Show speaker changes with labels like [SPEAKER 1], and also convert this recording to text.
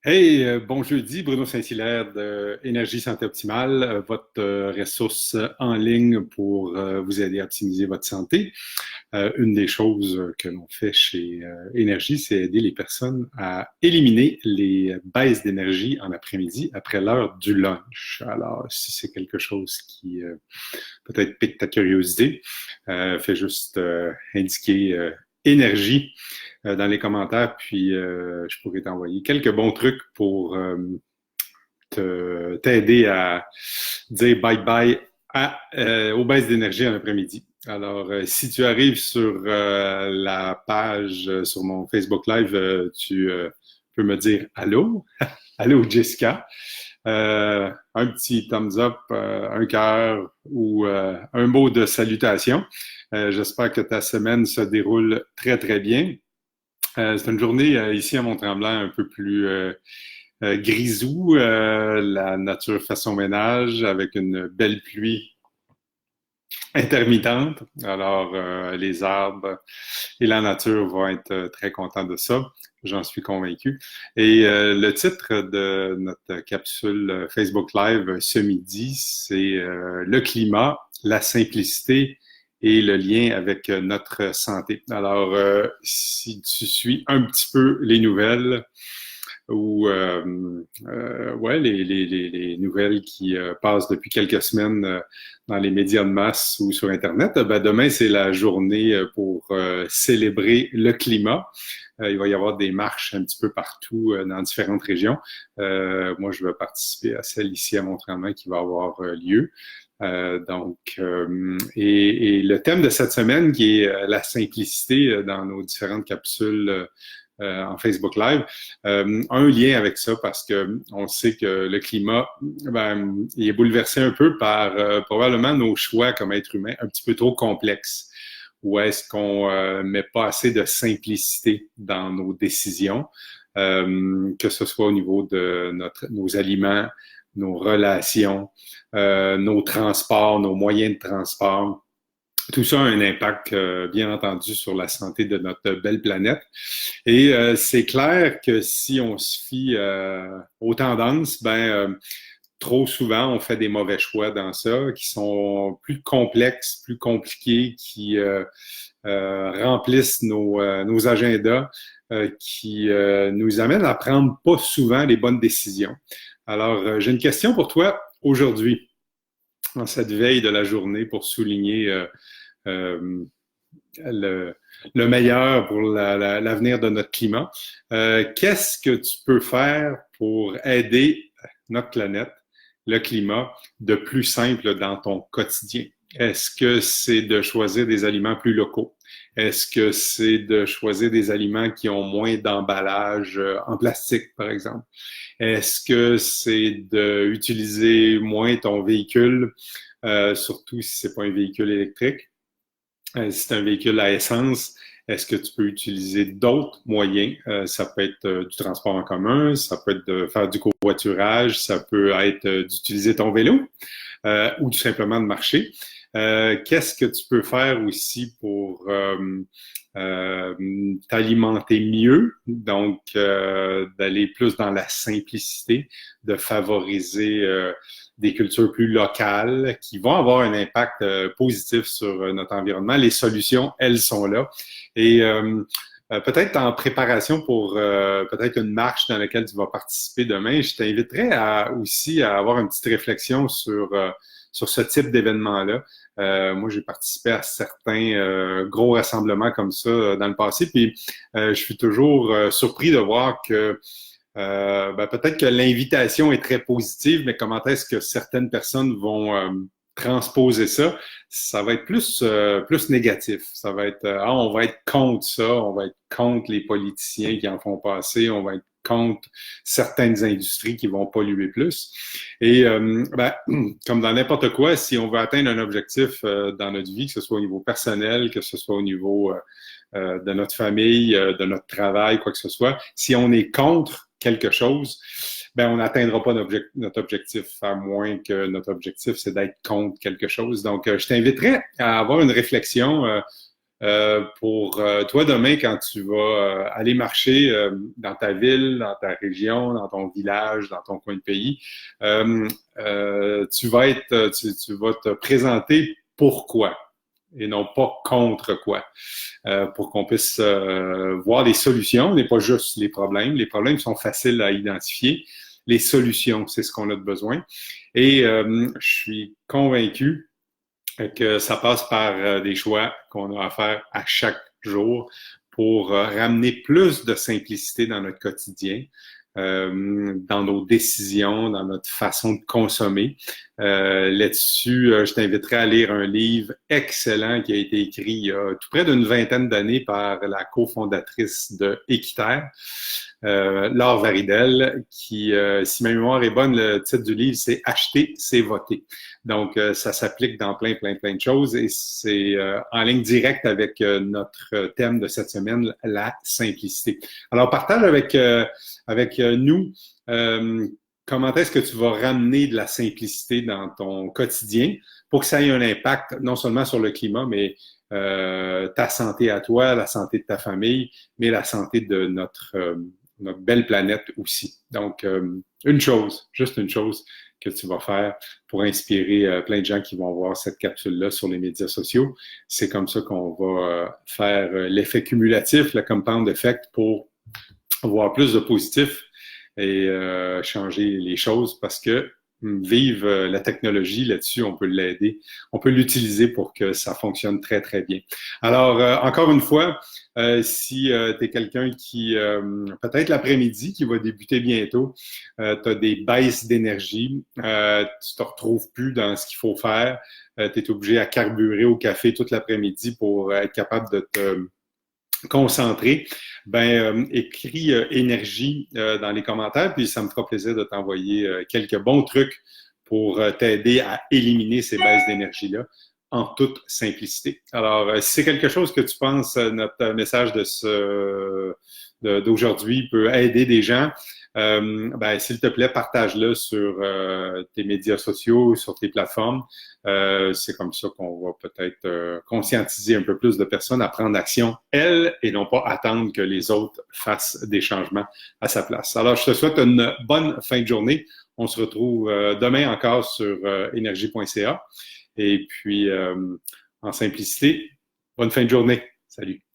[SPEAKER 1] Hey, bon jeudi, Bruno Saint-Hilaire de Énergie Santé Optimale, votre ressource en ligne pour vous aider à optimiser votre santé. Une des choses que l'on fait chez Énergie, c'est aider les personnes à éliminer les baisses d'énergie en après-midi après l'heure du lunch. Alors, si c'est quelque chose qui peut-être pique ta curiosité, fais juste indiquer énergie dans les commentaires, puis je pourrais t'envoyer quelques bons trucs pour t'aider à dire bye-bye aux baisses d'énergie en après-midi. Alors, si tu arrives sur la page, sur mon Facebook Live, tu peux me dire allô, allô Jessica. Un petit thumbs up, un cœur ou un mot de salutation. J'espère que ta semaine se déroule très, très bien. C'est une journée ici à Mont-Tremblant un peu plus grisou. La nature fait son ménage avec une belle pluie intermittente. Alors, les arbres et la nature vont être très contents de ça. J'en suis convaincu. Et le titre de notre capsule Facebook Live ce midi, c'est le climat, la simplicité et le lien avec notre santé. Alors, si tu suis un petit peu les nouvelles ou ouais, les nouvelles qui passent depuis quelques semaines dans les médias de masse ou sur Internet, ben demain, c'est la journée pour célébrer le climat. Il va y avoir des marches un petit peu partout dans différentes régions. Moi, je vais participer à celle ici à Mont-Tremblant qui va avoir lieu. Et le thème de cette semaine, qui est la simplicité dans nos différentes capsules en Facebook Live, un lien avec ça parce que on sait que le climat, ben, il est bouleversé un peu par probablement nos choix comme êtres humains un petit peu trop complexes. Ou est-ce qu'on met pas assez de simplicité dans nos décisions, que ce soit au niveau de nos aliments, nos relations, nos transports, nos moyens de transport. Tout ça a un impact, bien entendu, sur la santé de notre belle planète. Et c'est clair que si on se fie aux tendances, trop souvent, on fait des mauvais choix dans ça, qui sont plus complexes, plus compliqués, qui remplissent nos agendas, qui nous amènent à prendre pas souvent les bonnes décisions. Alors, j'ai une question pour toi aujourd'hui, en cette veille de la journée, pour souligner euh, le, le meilleur pour l'avenir de notre climat. Qu'est-ce que tu peux faire pour aider notre planète, le climat, de plus simple dans ton quotidien? Est-ce que c'est de choisir des aliments plus locaux? Est-ce que c'est de choisir des aliments qui ont moins d'emballage en plastique, par exemple? Est-ce que c'est d'utiliser moins ton véhicule, surtout si c'est pas un véhicule électrique? Si c'est un véhicule à essence, est-ce que tu peux utiliser d'autres moyens? Ça peut être du transport en commun, ça peut être de faire du covoiturage, ça peut être d'utiliser ton vélo ou tout simplement de marcher. Qu'est-ce que tu peux faire aussi pour t'alimenter mieux? Donc, d'aller plus dans la simplicité, de favoriser des cultures plus locales qui vont avoir un impact positif sur notre environnement. Les solutions, elles sont là. Et peut-être en préparation pour peut-être une marche dans laquelle tu vas participer demain, je t'inviterais aussi à avoir une petite réflexion sur ce type d'événement-là. Moi, j'ai participé à certains gros rassemblements comme ça dans le passé, puis je suis toujours surpris de voir que peut-être que l'invitation est très positive, mais comment est-ce que certaines personnes vont transposer ça? Ça va être plus négatif. Ça va être on va être contre ça, on va être contre les politiciens qui en font passer, on va être contre certaines industries qui vont polluer plus. Et comme dans n'importe quoi, si on veut atteindre un objectif dans notre vie, que ce soit au niveau personnel, que ce soit au niveau de notre famille, de notre travail, quoi que ce soit, si on est contre quelque chose, ben on n'atteindra pas notre objectif, à moins que notre objectif, c'est d'être contre quelque chose. Donc, je t'inviterais à avoir une réflexion pour toi demain quand tu vas aller marcher dans ta ville, dans ta région, dans ton village, dans ton coin de pays, tu vas te présenter pourquoi et non pas contre quoi, pour qu'on puisse voir les solutions, n'est pas juste les problèmes. Les problèmes sont faciles à identifier. Les solutions, c'est ce qu'on a de besoin. Et je suis convaincu que ça passe par des choix qu'on a à faire à chaque jour pour ramener plus de simplicité dans notre quotidien, dans nos décisions, dans notre façon de consommer. Là-dessus, je t'inviterai à lire un livre excellent qui a été écrit il y a tout près d'une vingtaine d'années par la cofondatrice de Équiterre, Laure Varidel, qui, si ma mémoire est bonne, le titre du livre, c'est Acheter, c'est voter. Donc, ça s'applique dans plein de choses et c'est en ligne directe avec notre thème de cette semaine, la simplicité. Alors, partage avec nous comment est-ce que tu vas ramener de la simplicité dans ton quotidien pour que ça ait un impact non seulement sur le climat, mais ta santé à toi, la santé de ta famille, mais la santé de notre belle planète aussi. Donc, juste une chose que tu vas faire pour inspirer plein de gens qui vont voir cette capsule-là sur les médias sociaux. C'est comme ça qu'on va faire l'effet cumulatif, le compound effect, pour avoir plus de positif et changer les choses parce que vive la technologie là-dessus, on peut l'aider, on peut l'utiliser pour que ça fonctionne très bien. Alors, encore une fois, si tu es quelqu'un qui, peut-être l'après-midi, qui va débuter bientôt, tu as des baisses d'énergie, tu te retrouves plus dans ce qu'il faut faire, tu es obligé à carburer au café toute l'après-midi pour être capable de te concentrer, écris énergie dans les commentaires, puis ça me fera plaisir de t'envoyer quelques bons trucs pour t'aider à éliminer ces baisses d'énergie-là en toute simplicité. Alors, si c'est quelque chose que tu penses, notre message d'aujourd'hui peut aider des gens, s'il te plaît, partage-le sur tes médias sociaux, sur tes plateformes. C'est comme ça qu'on va peut-être conscientiser un peu plus de personnes à prendre action, elles, et non pas attendre que les autres fassent des changements à sa place. Alors, je te souhaite une bonne fin de journée. On se retrouve demain encore sur énergie.ca. Et puis, en simplicité, bonne fin de journée. Salut.